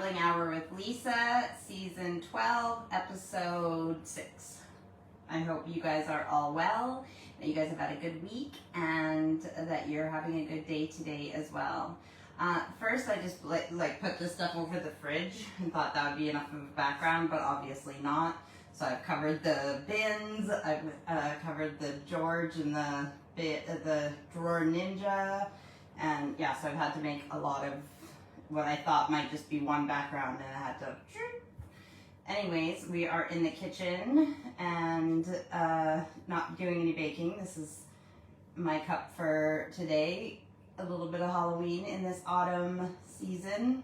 Traveling Hour with Lisa, Season 12, Episode 6. I hope you guys are all well, that you guys have had a good week, and that you're having a good day today as well. First, I just like put this stuff over the fridge and thought that would be enough of a background, but obviously not. So I've covered the bins, I've covered the George and the drawer ninja, and yeah, so I've had to make a lot of what I thought might just be one background, and I had to. Anyways, we are in the kitchen and not doing any baking. This is my cup for today. A little bit of Halloween in this autumn season.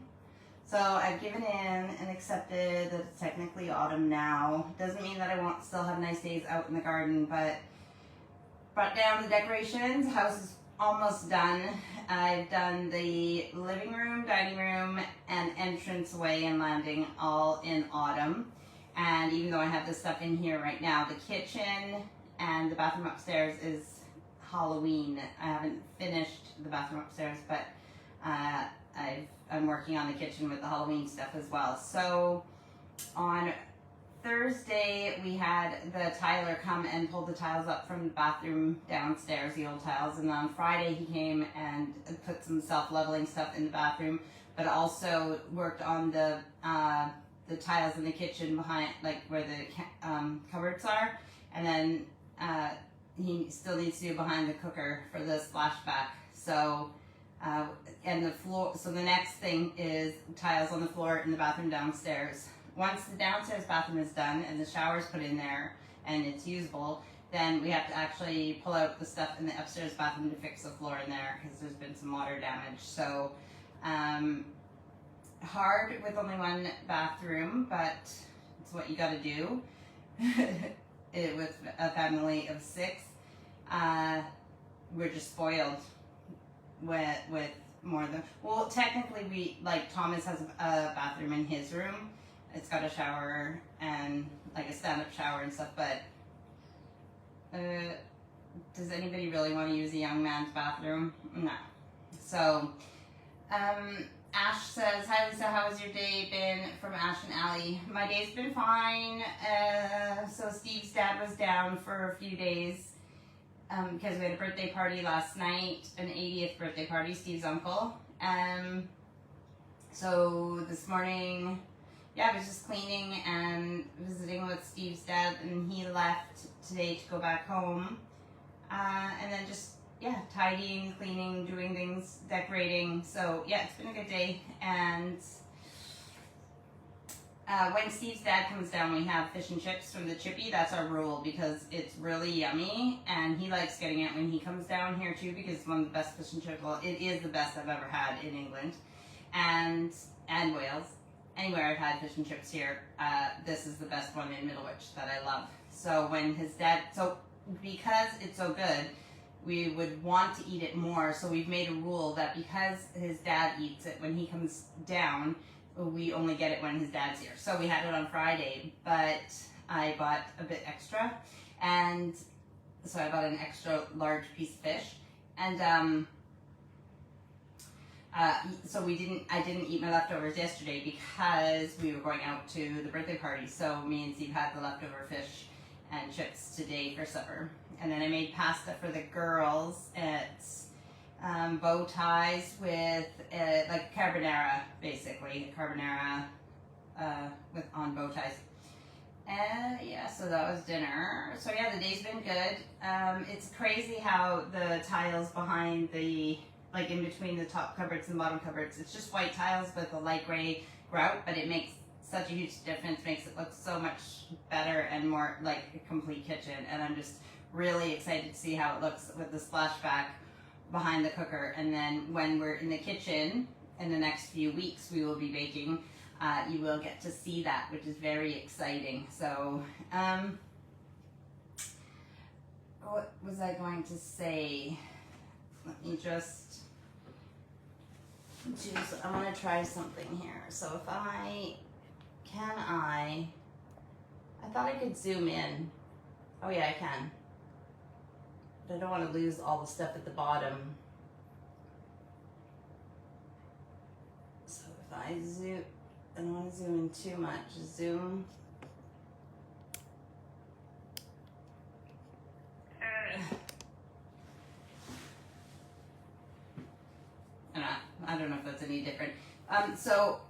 So I've given in and accepted that it's technically autumn now. Doesn't mean that I won't still have nice days out in the garden, but brought down the decorations. The house is almost done. I've done the living room, dining room, and entranceway and landing all in autumn. And even though I have this stuff in here right now, the kitchen and the bathroom upstairs is Halloween. I haven't finished the bathroom upstairs, but I'm working on the kitchen with the Halloween stuff as well. So on Thursday, we had the tiler come and pull the tiles up from the bathroom downstairs, the old tiles, and then on Friday he came and put some self-leveling stuff in the bathroom, but also worked on the tiles in the kitchen behind, like where the cupboards are, and then he still needs to do behind the cooker for the splashback. So and the floor. So the next thing is tiles on the floor in the bathroom downstairs. Once the downstairs bathroom is done and the shower's put in there and it's usable, then we have to actually pull out the stuff in the upstairs bathroom to fix the floor in there because there's been some water damage. So hard with only one bathroom, but it's what you got to do. With a family of 6, we're just spoiled with more than, well, technically we, like, Thomas has a bathroom in his room. It's got a shower and like a stand-up shower and stuff, but does anybody really want to use a young man's bathroom? No. So Ash says, hi Lisa, how has your day been? From Ash and Allie. My day's been fine. So Steve's dad was down for a few days because we had a birthday party last night, an 80th birthday party, Steve's uncle. So this morning, yeah, I was just cleaning and visiting with Steve's dad, and he left today to go back home. And then just, yeah, tidying, cleaning, doing things, decorating. So yeah, it's been a good day. And when Steve's dad comes down, we have fish and chips from the Chippy. That's our rule because it's really yummy, and he likes getting it when he comes down here too because it's one of the best fish and chips. Well, it is the best I've ever had in England and Wales. Anywhere I've had fish and chips here, this is the best one in Middlewich that I love. So when his dad, so because it's so good, we would want to eat it more. So we've made a rule that because his dad eats it when he comes down, we only get it when his dad's here. So we had it on Friday, but I bought a bit extra, and so I bought an extra large piece of fish, and so I didn't eat my leftovers yesterday because we were going out to the birthday party. So me and Steve had the leftover fish and chips today for supper. And then I made pasta for the girls. It's bow ties with like carbonara, basically. Carbonara on bow ties. Yeah, so that was dinner. So yeah, the day's been good. It's crazy how the tiles behind the, like in between the top cupboards and bottom cupboards, it's just white tiles with a light gray grout, but it makes such a huge difference, makes it look so much better and more like a complete kitchen. And I'm just really excited to see how it looks with the splashback behind the cooker. And then when we're in the kitchen in the next few weeks, we will be baking. You will get to see that, which is very exciting. So, what was I going to say? Let me just choose. I want to try something here. So if I thought I could zoom in. Oh yeah, I can. But I don't want to lose all the stuff at the bottom. So if I zoom, I don't want to zoom in too much. Zoom. I don't know if that's any different. So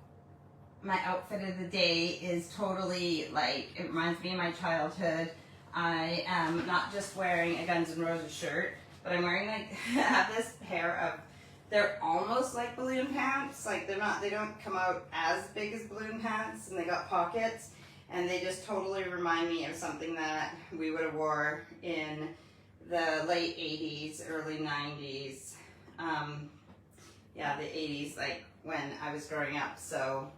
my outfit of the day is totally like, it reminds me of my childhood. I am not just wearing a Guns N' Roses shirt, but I'm wearing like, I have this pair of, they're almost like balloon pants. Like they don't come out as big as balloon pants, and they got pockets, and they just totally remind me of something that we would have wore in the late 80s, early 90s. Yeah, the 80s, like when I was growing up. So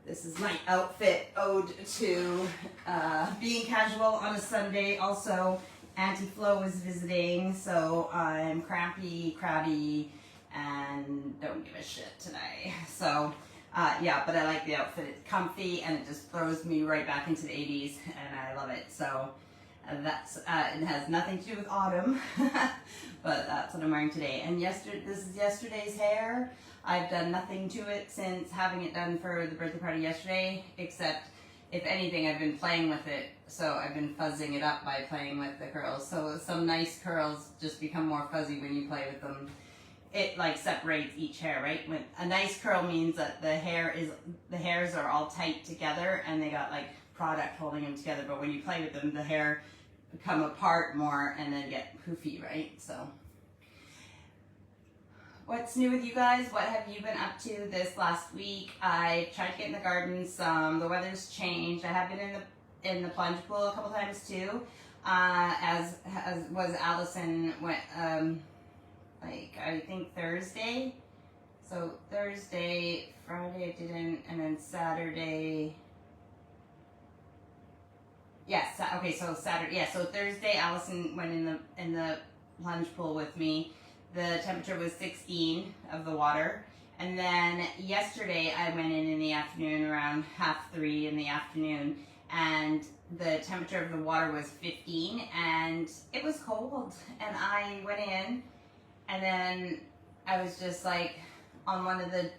this is my outfit ode to being casual on a Sunday. Also, Auntie Flo is visiting, so I'm crampy, crabby, and don't give a shit today. So yeah, but I like the outfit. It's comfy, and it just throws me right back into the 80s, and I love it. So that's it has nothing to do with autumn, but that's what I'm wearing today. And this is yesterday's hair. I've done nothing to it since having it done for the birthday party yesterday, except if anything, I've been playing with it. So I've been fuzzing it up by playing with the curls. So some nice curls just become more fuzzy when you play with them. It like separates each hair, right? When a nice curl means that the hairs are all tight together and they got like product holding them together. But when you play with them, the hair come apart more and then get poofy, right? So what's new with you guys? What have you been up to this last week? I tried to get in the garden some. The weather's changed. I have been in the plunge pool a couple times too. As was Allison went like I think Thursday. So Thursday, Friday I didn't, and then Saturday. Yes, okay, so Saturday, yeah, so Thursday Allison went in the plunge pool with me. The temperature was 16 of the water. And then yesterday I went in the afternoon around 2:30 in the afternoon, and the temperature of the water was 15, and it was cold. And I went in, and then I was just like on one of the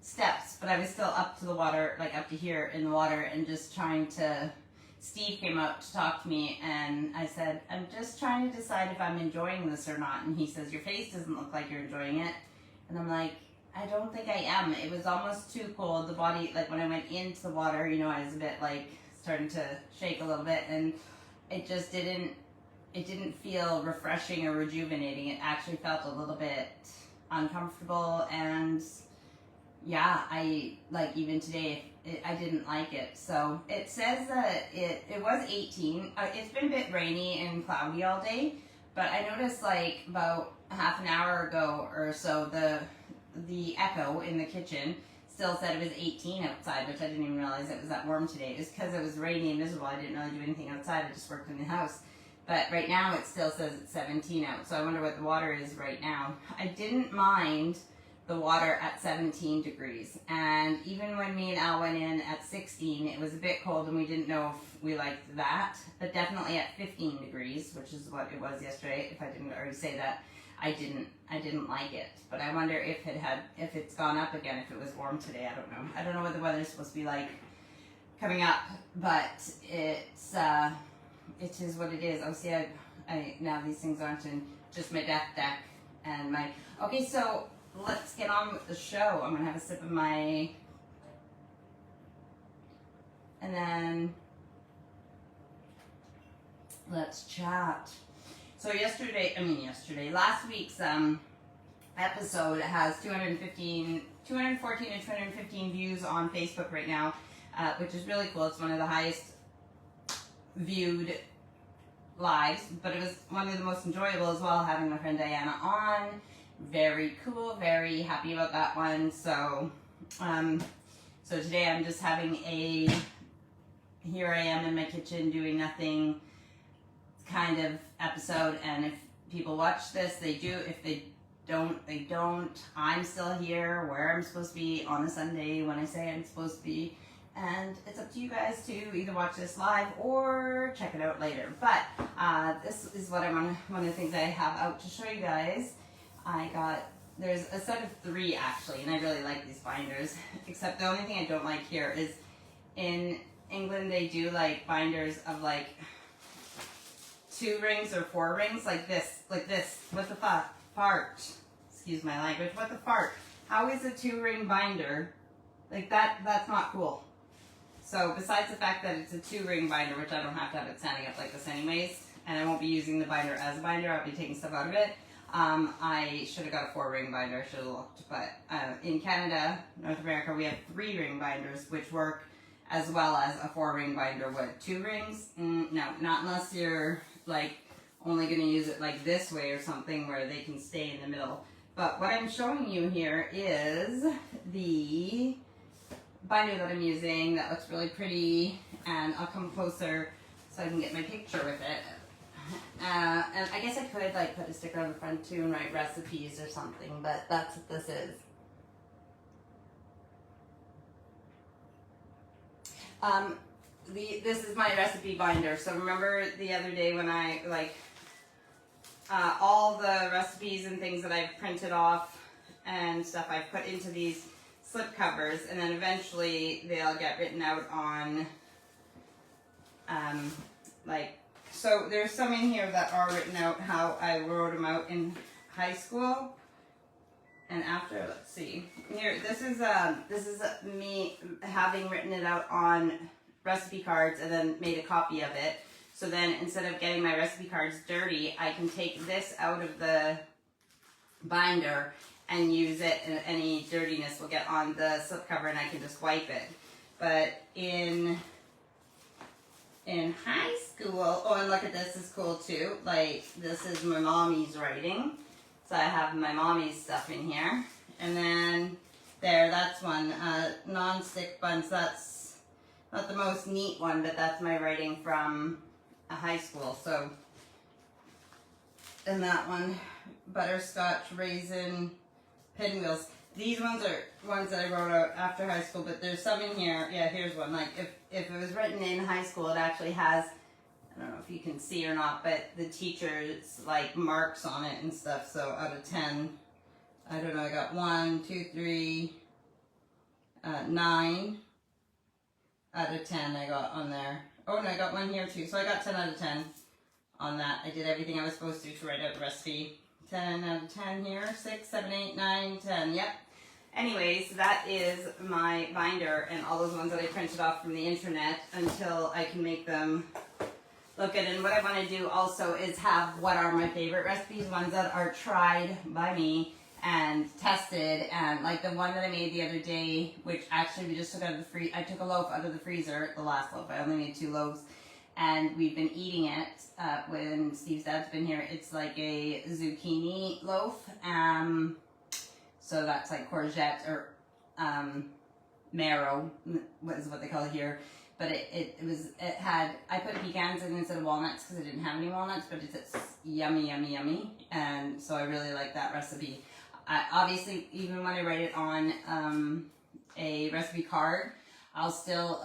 steps, but I was still up to the water, like up to here in the water, and just trying to, Steve came up to talk to me, and I said, I'm just trying to decide if I'm enjoying this or not. And he says, your face doesn't look like you're enjoying it. And I'm like, I don't think I am. It was almost too cold. The body, like when I went into the water, you know, I was a bit like starting to shake a little bit, and it just didn't feel refreshing or rejuvenating. It actually felt a little bit uncomfortable, and yeah, I like even today I didn't like it. So it says that it was 18. It's been a bit rainy and cloudy all day, but I noticed like about half an hour ago or so the echo in the kitchen still said it was 18 outside, which I didn't even realize it was that warm today. It was because it was rainy and miserable. I didn't really do anything outside. I just worked in the house. But right now it still says it's 17 out, so I wonder what the water is right now. I didn't mind the water at 17 degrees, and even when me and Al went in at 16, it was a bit cold and we didn't know if we liked that, but definitely at 15 degrees, which is what it was yesterday. If I didn't already say that, I didn't like it. But I wonder if it's gone up again, if it was warm today. I don't know what the weather's supposed to be like coming up, but it is what it is. Obviously I now these things aren't in just my deck and my, okay, so let's get on with the show. I'm gonna have a sip of my, and then let's chat. So last week's episode has 214 and 215 views on Facebook right now, which is really cool. It's one of the highest viewed lives, but it was one of the most enjoyable as well, having my friend Diana on. Very cool, very happy about that one. So so today I'm just having here I am in my kitchen doing nothing kind of episode, and if people watch this, they do. If they don't, they don't. I'm still here where I'm supposed to be on a Sunday when I say I'm supposed to be, and it's up to you guys to either watch this live or check it out later. But this is what one of the things I have out to show you guys. I got there's a set of 3 actually, and I really like these binders, except the only thing I don't like here is in England they do like binders of like 2 rings or 4 rings, like this. What the fart? Excuse my language. What the fart? How is a 2-ring binder like that? That's not cool. So besides the fact that it's a 2-ring binder, which I don't have to have it standing up like this anyways, and I won't be using the binder as a binder, I'll be taking stuff out of it. I should have got a 4-ring binder, I should have looked, but in Canada, North America, we have 3-ring binders, which work as well as a 4-ring binder would. 2 rings? No, not unless you're like only going to use it like this way or something where they can stay in the middle. But what I'm showing you here is the binder that I'm using that looks really pretty, and I'll come closer so I can get my picture with it. And I guess I could like put a sticker on the front too and write recipes or something, but that's what this is. This is my recipe binder. So remember the other day when I like all the recipes and things that I've printed off and stuff I've put into these slip covers, and then eventually they'll get written out on like, so there's some in here that are written out how I wrote them out in high school. And after, let's see, here, this is me having written it out on recipe cards and then made a copy of it. So then instead of getting my recipe cards dirty, I can take this out of the binder and use it, and any dirtiness will get on the slipcover and I can just wipe it. But in high school, oh, and look at this, is cool too. Like, this is my mommy's writing. So I have my mommy's stuff in here. And then there, that's one, non-stick buns. That's not the most neat one, but that's my writing from high school. So, and that one, butterscotch, raisin, pinwheels. These ones are ones that I wrote out after high school, but there's some in here. Yeah, here's one. Like, if it was written in high school, it actually has, I don't know if you can see or not, but the teacher's like marks on it and stuff. So out of 10, I don't know, I got 1, 2, 3, 9 out of 10 I got on there. Oh, and I got one here too. So I got 10 out of 10 on that. I did everything I was supposed to write out the recipe. 10 out of 10 here, 6, 7, 8, 9, 10, yep. Anyways, that is my binder and all those ones that I printed off from the internet until I can make them look good. And what I want to do also is have what are my favorite recipes, ones that are tried by me and tested, and like the one that I made the other day, which actually we just took out of the freezer. I took a loaf out of the freezer, the last loaf. I only made 2 loaves. And we've been eating it when Steve's dad's been here. It's like a zucchini loaf. So that's like courgette or marrow, is what they call it here. But it had, I put pecans in instead of walnuts because I didn't have any walnuts, but it's yummy, yummy, yummy. And so I really like that recipe. Obviously, even when I write it on a recipe card, I'll still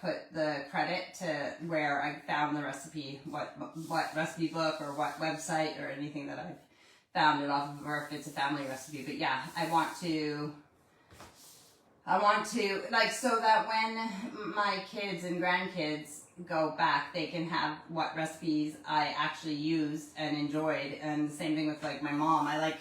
put the credit to where I found the recipe, what recipe book or what website or anything that I've found it off of, or if it's a family recipe. But yeah, I want to like, so that when my kids and grandkids go back, they can have what recipes I actually used and enjoyed. And the same thing with like my mom. I like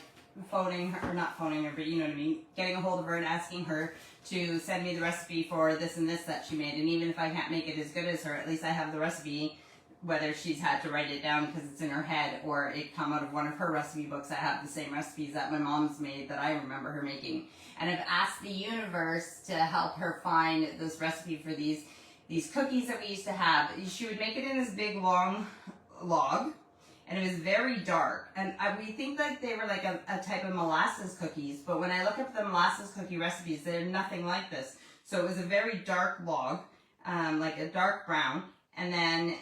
phoning her, or not phoning her, but you know what I mean, getting a hold of her and asking her to send me the recipe for this and this that she made. And even if I can't make it as good as her, at least I have the recipe, whether she's had to write it down because it's in her head or it come out of one of her recipe books. I have the same recipes that my mom's made that I remember her making. And I've asked the universe to help her find this recipe for these cookies that we used to have. She would make it in this big long log, and it was very dark. And we think like they were like a type of molasses cookies, but when I look up the molasses cookie recipes, they're nothing like this. So it was a very dark log, like a dark brown, and then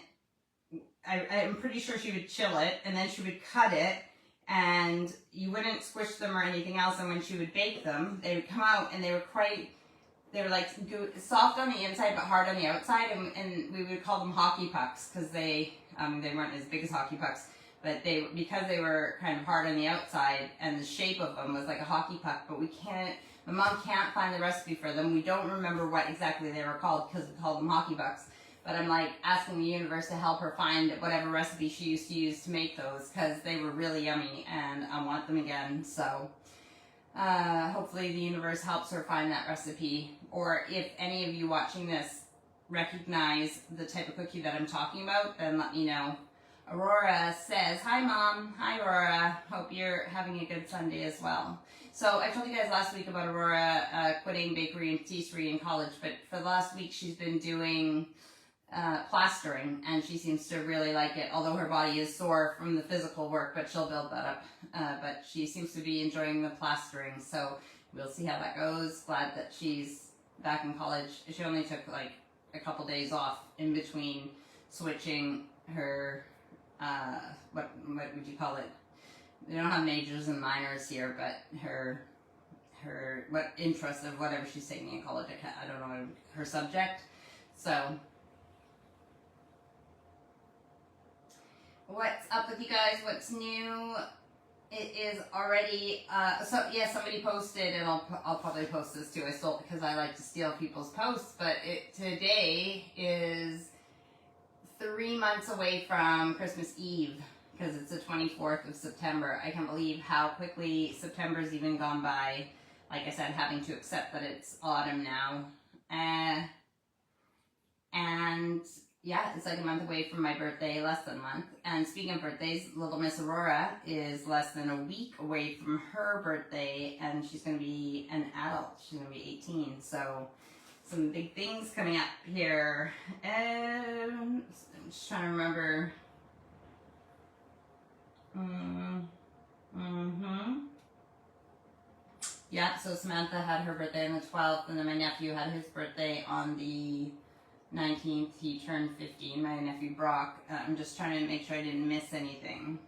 I'm pretty sure she would chill it, and then she would cut it, and you wouldn't squish them or anything else. And when she would bake them, they would come out, and they were like soft on the inside but hard on the outside, and we would call them hockey pucks because they weren't as big as hockey pucks, but because they were kind of hard on the outside and the shape of them was like a hockey puck, but my mom can't find the recipe for them. We don't remember what exactly they were called because we called them hockey pucks. But I'm like asking the universe to help her find whatever recipe she used to use to make those, because they were really yummy and I want them again. So hopefully the universe helps her find that recipe. Or if any of you watching this recognize the type of cookie that I'm talking about, then let me know. Aurora says, hi Mom. Hi Aurora. Hope you're having a good Sunday as well. So I told you guys last week about Aurora quitting bakery and patisserie in college, but for the last week she's been doing plastering, and she seems to really like it, although her body is sore from the physical work, but she'll build that up. But she seems to be enjoying the plastering, so we'll see how that goes. Glad that she's back in college. She only took like a couple days off in between switching her what would you call it? They don't have majors and minors here, but her what interest of whatever she's taking in college, I don't know her subject. So what's up with you guys? What's new? It is already so yeah, somebody posted, and I'll probably post this too. I stole it because I like to steal people's posts, but today is 3 months away from Christmas Eve, because it's the 24th of September. I can't believe how quickly September's even gone by. Like I said, having to accept that it's autumn now. And yeah, it's like a month away from my birthday, less than a month. And speaking of birthdays, little Miss Aurora is less than a week away from her birthday, and she's going to be an adult. She's going to be 18, so some big things coming up here. I'm just trying to remember. Yeah, so Samantha had her birthday on the 12th, and then my nephew had his birthday on the 19th. He turned 15, my nephew Brock. I'm just trying to make sure I didn't miss anything.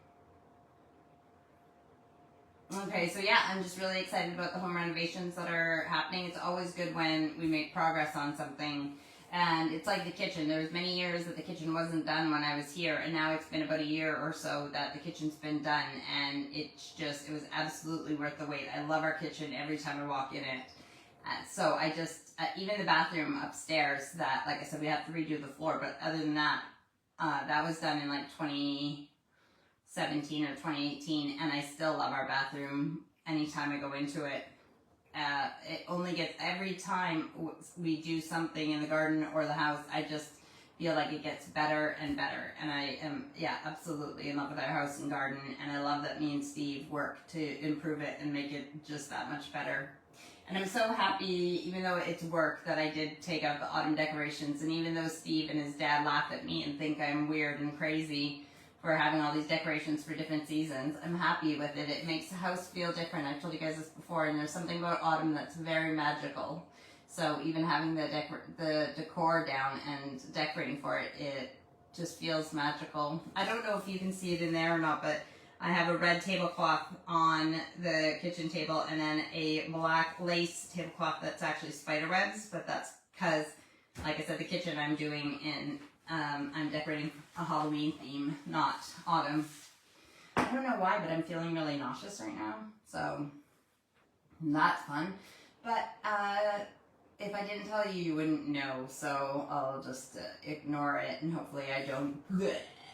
Okay, so yeah, I'm just really excited about the home renovations that are happening. It's always good when we make progress on something. And it's like the kitchen. There was many years that the kitchen wasn't done when I was here, and now it's been about a year or so that the kitchen's been done, and it was absolutely worth the wait. I love our kitchen every time I walk in it. So I just, even the bathroom upstairs, that, like I said, we have to redo the floor, but other than that, that was done in like 2017 or 2018, and I still love our bathroom anytime I go into it. It only gets, every time we do something in the garden or the house, I just feel like it gets better and better. And I am, yeah, absolutely in love with our house and garden. And I love that me and Steve work to improve it and make it just that much better. And I'm so happy, even though it's work, that I did take out the autumn decorations. And even though Steve and his dad laugh at me and think I'm weird and crazy for having all these decorations for different seasons, I'm happy with it. It makes the house feel different. I've told you guys this before, and there's something about autumn that's very magical. So even having the decor down and decorating for it, it just feels magical. I don't know if you can see it in there or not, but I have a red tablecloth on the kitchen table, and then a black lace tablecloth that's actually spider webs, but that's because, like I said, the kitchen I'm doing in I'm decorating a Halloween theme, not autumn. I don't know why, but I'm feeling really nauseous right now, so that's fun. But if I didn't tell you, you wouldn't know, so I'll just ignore it, and hopefully I don't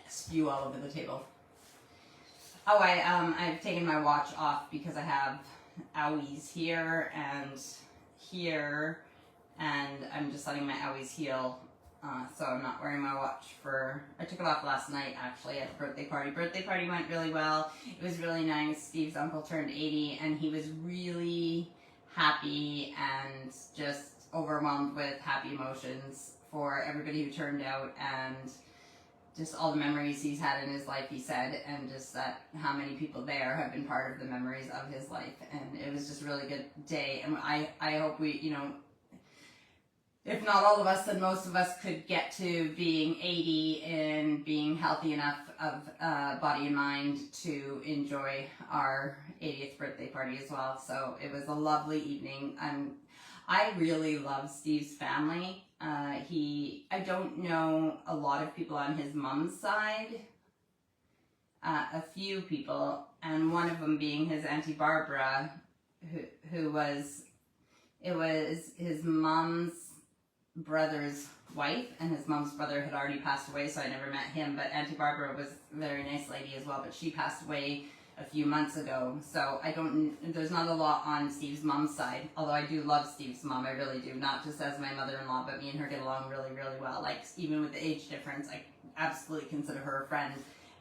spew all over the table. Oh, I've taken my watch off because I have owies here, and I'm just letting my owies heal. So I'm not wearing my watch I took it off last night actually at the birthday party. Birthday party went really well. It was really nice. Steve's uncle turned 80, and he was really happy and just overwhelmed with happy emotions for everybody who turned out, and just all the memories he's had in his life, he said, and just that how many people there have been part of the memories of his life. And it was just a really good day. And I hope we, you know, if not all of us, then most of us could get to being 80 and being healthy enough of body and mind to enjoy our 80th birthday party as well. So it was a lovely evening. I really love Steve's family. I don't know a lot of people on his mom's side. a few people, and one of them being his Auntie Barbara, who was his mom's brother's wife, and his mom's brother had already passed away, so I never met him, but Auntie Barbara was a very nice lady as well, but she passed away a few months ago, so there's not a lot on Steve's mom's side, although I do love Steve's mom, I really do, not just as my mother-in-law, but me and her get along really, really well, like, even with the age difference, I absolutely consider her a friend,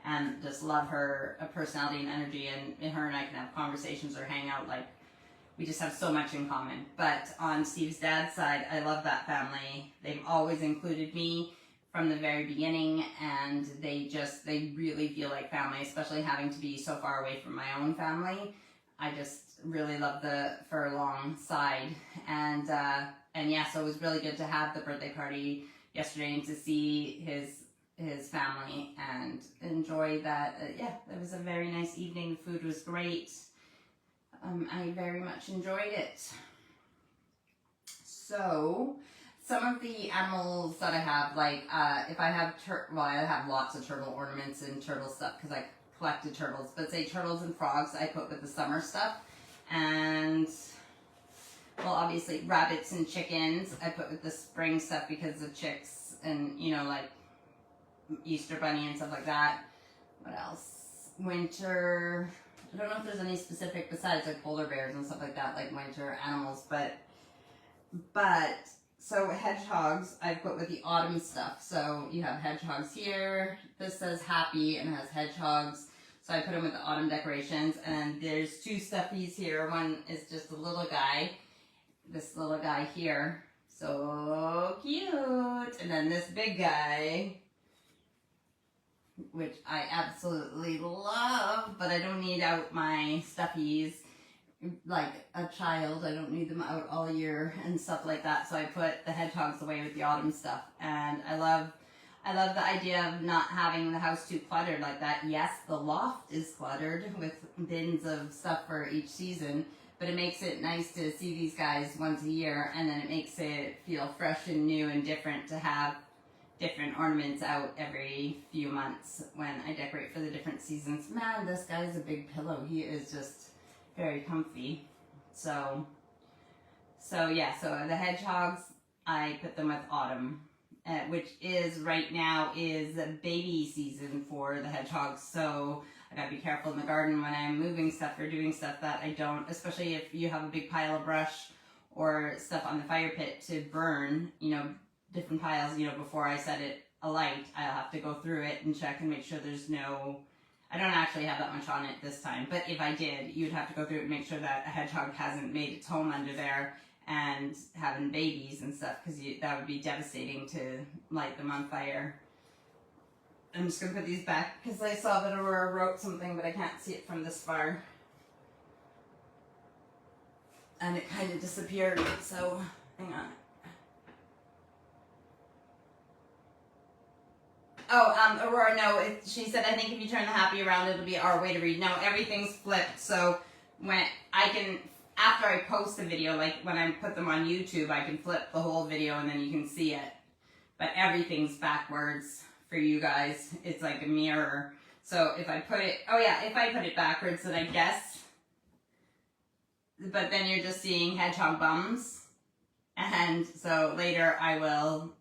and just love her personality and energy, and her and I can have conversations or hang out, like, we just have so much in common. But on Steve's dad's side, I love that family. They've always included me from the very beginning, and they really feel like family, especially having to be so far away from my own family. I just really love the furlong side. And yeah, so it was really good to have the birthday party yesterday and to see his family and enjoy that. Yeah, it was a very nice evening. The food was great. I very much enjoyed it. So, some of the animals that I have, like, if I have, I have lots of turtle ornaments and turtle stuff because I collected turtles, but say turtles and frogs I put with the summer stuff, and, well, obviously rabbits and chickens I put with the spring stuff because of chicks and, you know, like Easter bunny and stuff like that. What else? Winter... I don't know if there's any specific besides like polar bears and stuff like that, like winter animals, but so hedgehogs I've put with the autumn stuff. So you have hedgehogs here. This says happy and has hedgehogs. So I put them with the autumn decorations, and there's two stuffies here. One is just a little guy, this little guy here. So cute. And then this big guy, which I absolutely love, but I don't need out my stuffies like a child. I don't need them out all year and stuff like that. So I put the hedgehogs away with the autumn stuff. And I love the idea of not having the house too cluttered like that. Yes, the loft is cluttered with bins of stuff for each season, but it makes it nice to see these guys once a year, and then it makes it feel fresh and new and different to have different ornaments out every few months when I decorate for the different seasons. Man, this guy's a big pillow. He is just very comfy. So yeah, so the hedgehogs, I put them with autumn, which is right now is baby season for the hedgehogs. So I gotta be careful in the garden when I'm moving stuff or doing stuff that I don't, especially if you have a big pile of brush or stuff on the fire pit to burn, you know, different piles, you know, before I set it alight, I'll have to go through it and check and make sure there's no, I don't actually have that much on it this time, but if I did, you'd have to go through it and make sure that a hedgehog hasn't made its home under there and having babies and stuff, because that would be devastating to light them on fire. I'm just going to put these back because I saw that Aurora wrote something, but I can't see it from this far. And it kind of disappeared, so hang on. Oh, Aurora, no, she said, I think if you turn the happy around, it'll be our way to read. No, everything's flipped, so when I can, after I post the video, like when I put them on YouTube, I can flip the whole video and then you can see it. But everything's backwards for you guys. It's like a mirror. So if I put it, oh yeah, if I put it backwards, then I guess, but then you're just seeing hedgehog bums. And so later I will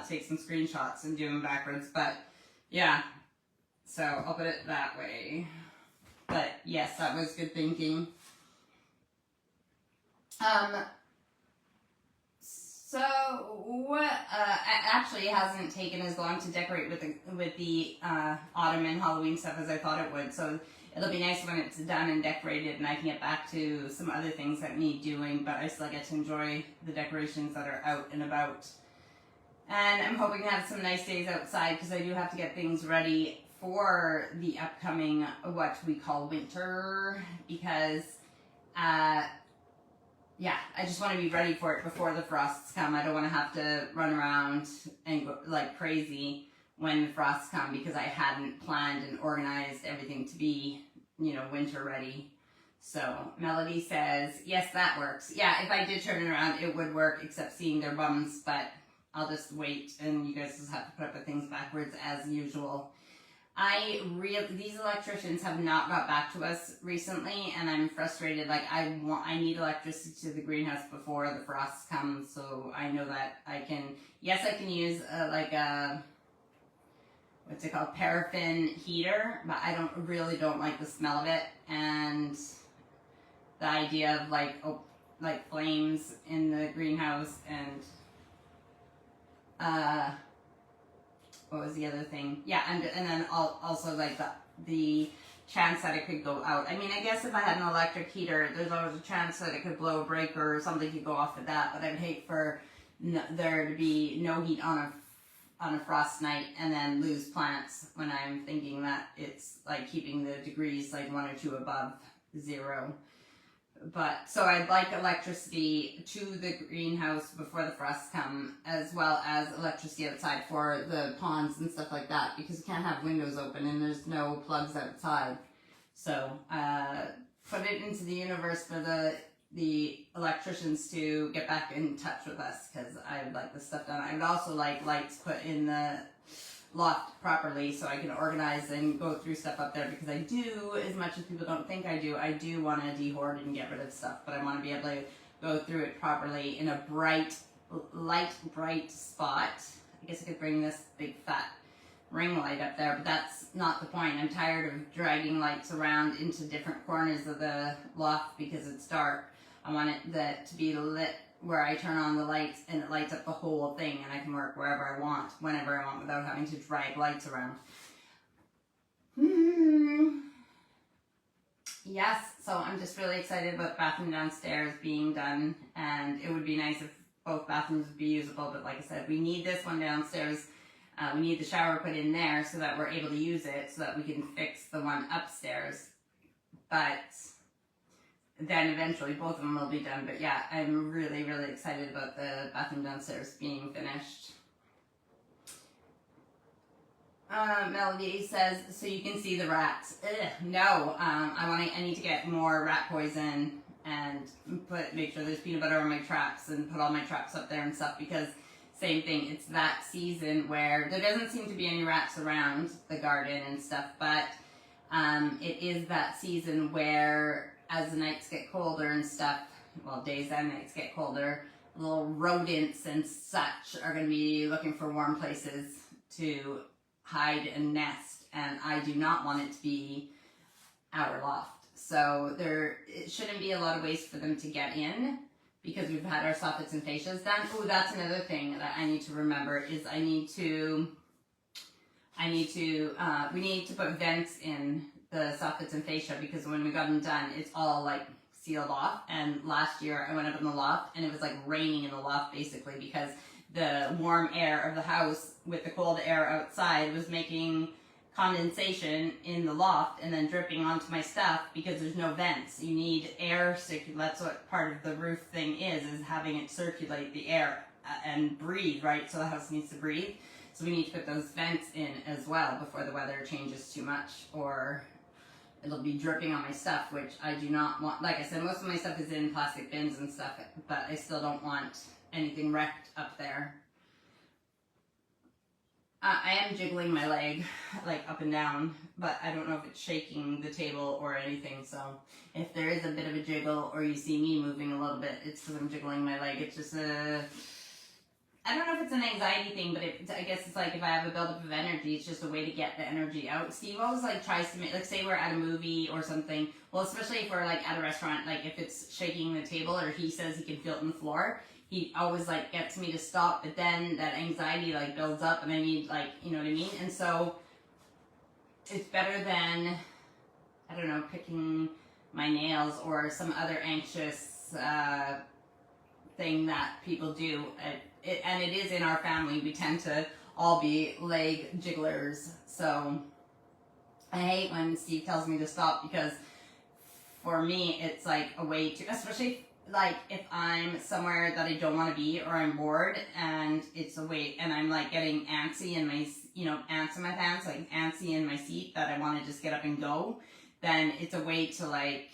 take some screenshots and do them backwards, but yeah, so I'll put it that way. But yes, that was good thinking. So what, actually it hasn't taken as long to decorate with the autumn and Halloween stuff as I thought it would, so it'll be nice when it's done and decorated and I can get back to some other things that need doing, but I still get to enjoy the decorations that are out and about. And I'm hoping to have some nice days outside because I do have to get things ready for the upcoming, what we call winter, because, yeah, I just want to be ready for it before the frosts come. I don't want to have to run around and go like crazy when the frosts come because I hadn't planned and organized everything to be, you know, winter ready. So Melody says, yes, that works. Yeah, if I did turn it around, it would work, except seeing their bums, but I'll just wait and you guys just have to put up with things backwards as usual. these electricians have not got back to us recently, and I'm frustrated. Like, I need electricity to the greenhouse before the frosts come, so I know that I can use like a, what's it called, paraffin heater, but I really don't like the smell of it, and the idea of like flames in the greenhouse, and what was the other thing? Yeah, and then also like the chance that it could go out. I mean, I guess if I had an electric heater, there's always a chance that it could blow a breaker or something could go off with that, but I'd hate for there to be no heat on a frost night and then lose plants when I'm thinking that it's like keeping the degrees like 1 or 2 above 0. But so I'd like electricity to the greenhouse before the frosts come, as well as electricity outside for the ponds and stuff like that, because you can't have windows open and there's no plugs outside. So put it into the universe for the electricians to get back in touch with us, because I would like this stuff done. I would also like lights put in the loft properly so I can organize and go through stuff up there, because I do, as much as people don't think I do want to de-hoard and get rid of stuff, but I want to be able to go through it properly in a bright spot. I guess I could bring this big fat ring light up there, but that's not the point. I'm tired of dragging lights around into different corners of the loft because it's dark. I want it to be lit where I turn on the lights and it lights up the whole thing, and I can work wherever I want, whenever I want, without having to drag lights around. Yes, so I'm just really excited about the bathroom downstairs being done, and it would be nice if both bathrooms would be usable, but like I said, we need this one downstairs. We need the shower put in there so that we're able to use it, so that we can fix the one upstairs. But then eventually both of them will be done. But yeah, I'm really, really excited about the bathroom downstairs being finished. Melody says, so you can see the rats. No, I need to get more rat poison and make sure there's peanut butter on my traps and put all my traps up there and stuff, because same thing, it's that season where there doesn't seem to be any rats around the garden and stuff, but it is that season where, as the nights get colder and stuff, well, days and nights get colder, little rodents and such are going to be looking for warm places to hide and nest, and I do not want it to be our loft. So it shouldn't be a lot of ways for them to get in, because we've had our soffits and fascias done. Oh, that's another thing that I need to remember is we need to put vents in the soffits and fascia, because when we got them done, it's all like sealed off. And last year I went up in the loft and it was like raining in the loft basically, because the warm air of the house with the cold air outside was making condensation in the loft and then dripping onto my stuff, because there's no vents. You need air that's what part of the roof thing is having it circulate the air and breathe, right? So the house needs to breathe. So we need to put those vents in as well before the weather changes too much, or it'll be dripping on my stuff, which I do not want. Like I said, most of my stuff is in plastic bins and stuff, but I still don't want anything wrecked up there. I am jiggling my leg, like up and down, but I don't know if it's shaking the table or anything, so if there is a bit of a jiggle or you see me moving a little bit, it's because I'm jiggling my leg. It's just I don't know if it's an anxiety thing, but I guess it's like if I have a buildup of energy, it's just a way to get the energy out. Steve always like tries to make, like say we're at a movie or something, well, especially if we're like at a restaurant, like if it's shaking the table or he says he can feel it on the floor, he always like gets me to stop, but then that anxiety like builds up and I need like, you know what I mean? And so it's better than, I don't know, picking my nails or some other anxious thing that people do. And it is in our family. We tend to all be leg jigglers. So I hate when Steve tells me to stop, because for me it's like a way to, especially like if I'm somewhere that I don't want to be or I'm bored and it's a way, and I'm like getting antsy in my, ants in my pants, like antsy in my seat that I want to just get up and go, then it's a way to like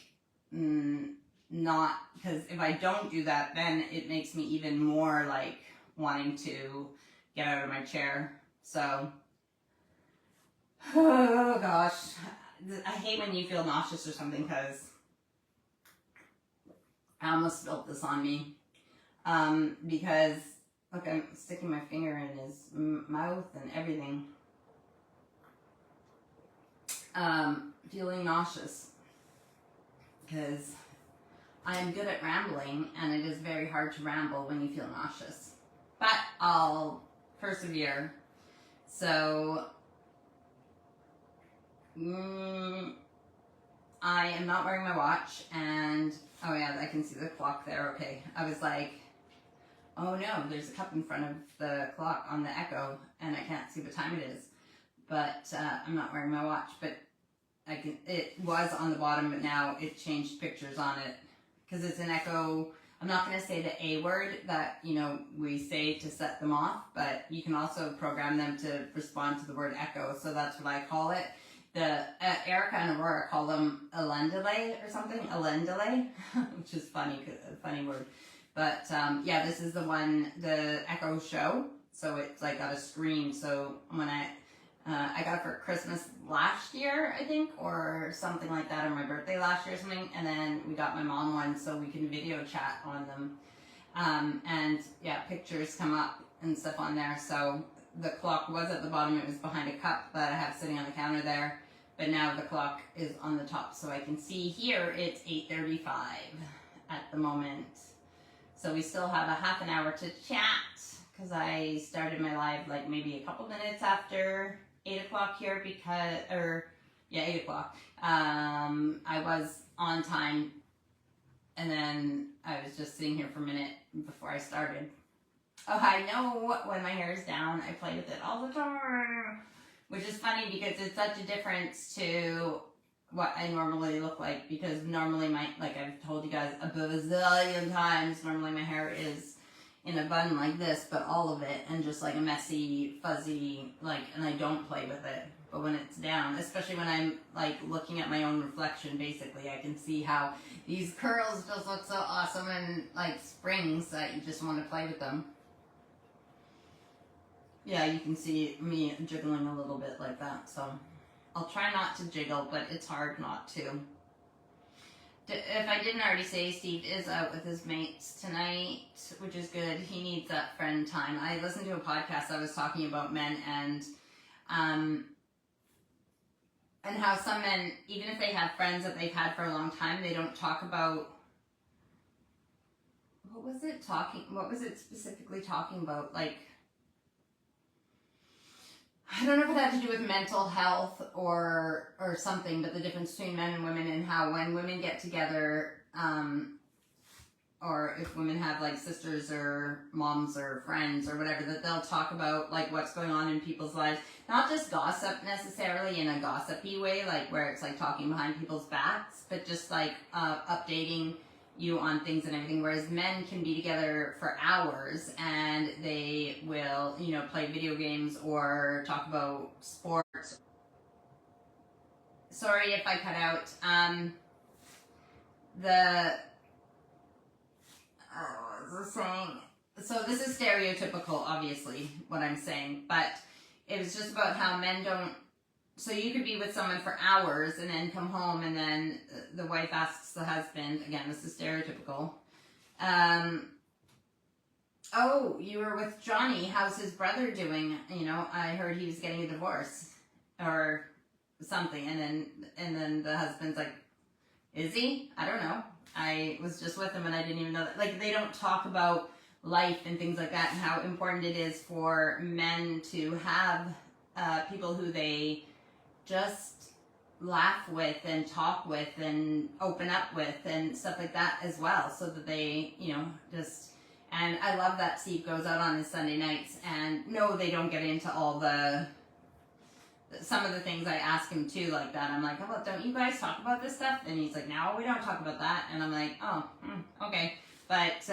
not, because if I don't do that, then it makes me even more like wanting to get out of my chair. So Oh gosh, I hate when you feel nauseous or something because I almost spilled this on me. Because look, I'm sticking my finger in his mouth and everything. Feeling nauseous because I am good at rambling, and it is very hard to ramble when you feel nauseous. But I'll persevere. So, I am not wearing my watch, and oh yeah, I can see the clock there. Okay, I was like, oh no, there's a cup in front of the clock on the Echo, and I can't see what time it is. But I'm not wearing my watch, but it was on the bottom, but now it changed pictures on it because it's an Echo. I'm not going to say the A word that, we say to set them off, but you can also program them to respond to the word Echo, so that's what I call it. The Erica and Aurora call them Alendale or something, Alendale, which is funny word. But yeah, this is the one, the Echo Show, so it's like got a screen. So when I got it for Christmas last year, I think, or something like that, or my birthday last year or something, and then we got my mom one so we can video chat on them. And yeah, pictures come up and stuff on there. So the clock was at the bottom, it was behind a cup that I have sitting on the counter there, but now the clock is on the top, so I can see here it's 8:35 at the moment. So we still have a half an hour to chat, because I started my live like maybe a couple minutes after 8 o'clock here 8 o'clock. I was on time, and then I was just sitting here for a minute before I started. Oh, I know when my hair is down, I play with it all the time, which is funny because it's such a difference to what I normally look like, because normally like I've told you guys a bazillion times, normally my hair is in a bun like this, but all of it, and just like a messy, fuzzy, and I don't play with it. But when it's down, especially when I'm like looking at my own reflection, basically, I can see how these curls just look so awesome and like springs that you just want to play with them. Yeah, you can see me jiggling a little bit like that, so I'll try not to jiggle, but it's hard not to. If I didn't already say, Steve is out with his mates tonight, which is good. He needs that friend time. I listened to a podcast that was talking about men and how some men, even if they have friends that they've had for a long time, they don't talk about, what was it specifically talking about? Like, I don't know if it had to do with mental health or something, but the difference between men and women, and how when women get together, or if women have like sisters or moms or friends or whatever, that they'll talk about like what's going on in people's lives. Not just gossip necessarily in a gossipy way, like where it's like talking behind people's backs, but just like updating you on things and everything, whereas men can be together for hours and they will, play video games or talk about sports. Sorry if I cut out. What was I saying? So this is stereotypical, obviously, what I'm saying, but it was just about how men don't. So you could be with someone for hours and then come home, and then the wife asks the husband, again, this is stereotypical, oh, you were with Johnny, how's his brother doing? I heard he was getting a divorce or something, and then the husband's like, is he? I don't know. I was just with him and I didn't even know that. Like, they don't talk about life and things like that, and how important it is for men to have people who they just laugh with and talk with and open up with and stuff like that as well, so that they, just. And I love that Steve goes out on his Sunday nights, and no, they don't get into all some of the things I ask him too, like that. I'm like, oh, don't you guys talk about this stuff? And he's like, no, we don't talk about that. And I'm like, oh, okay. But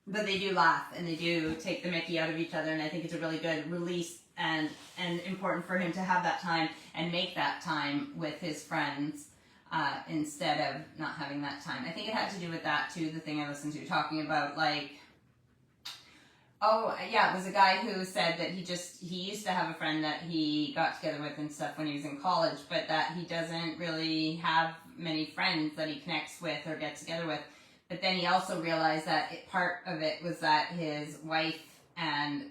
they do laugh and they do take the mickey out of each other, and I think it's a really good release and important for him to have that time and make that time with his friends instead of not having that time. I think it had to do with that too, the thing I listened to talking about, like, Oh, yeah, it was a guy who said that he used to have a friend that he got together with and stuff when he was in college, but that he doesn't really have many friends that he connects with or gets together with. But then he also realized that part of it was that his wife and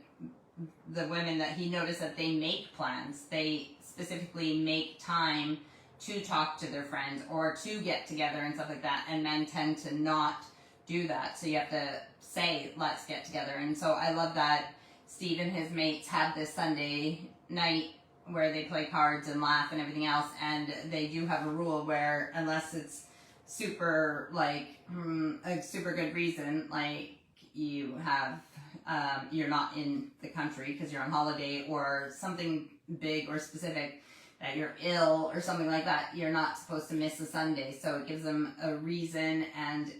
the women that he noticed that they make plans. They specifically make time to talk to their friends or to get together and stuff like that, and men tend to not do that. So you have to say, let's get together. And so I love that Steve and his mates have this Sunday night where they play cards and laugh and everything else, and they do have a rule where unless it's super, like, a super good reason, like you have, you're not in the country because you're on holiday or something big or specific, that you're ill or something like that, you're not supposed to miss a Sunday. So it gives them a reason and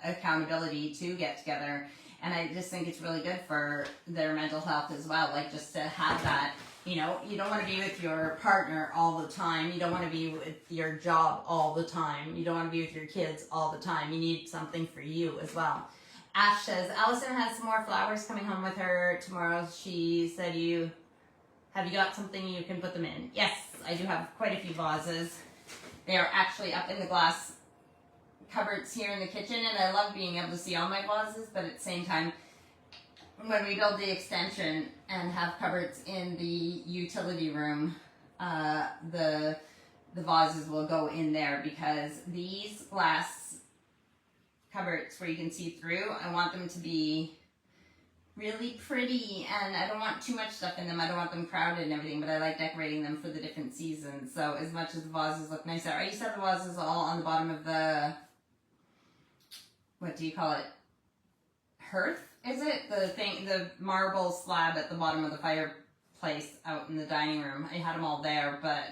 accountability to get together. And I just think it's really good for their mental health as well. Like, just to have that, you know, you don't want to be with your partner all the time. You don't want to be with your job all the time. You don't want to be with your kids all the time. You need something for you as well. Ash says, Allison has some more flowers coming home with her tomorrow. She said, have you got something you can put them in? Yes, I do have quite a few vases. They are actually up in the glass cupboards here in the kitchen, and I love being able to see all my vases, but at the same time, when we build the extension and have cupboards in the utility room, the vases will go in there, because these glass cupboards where you can see through, I want them to be really pretty, and I don't want too much stuff in them. I don't want them crowded and everything, but I like decorating them for the different seasons. So as much as the vases look nicer, I used to have the vases all on the bottom of the, what do you call it, hearth, is it? The marble slab at the bottom of the fireplace out in the dining room. I had them all there, but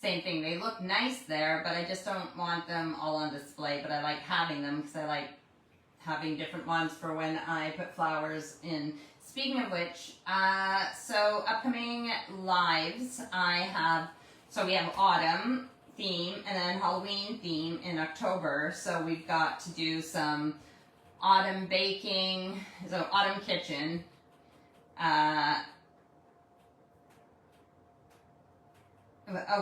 same thing. They look nice there, but I just don't want them all on display, but I like having them because I like having different ones for when I put flowers in. Speaking of which, so upcoming lives, we have autumn theme and then Halloween theme in October. So we've got to do some autumn baking, so autumn kitchen,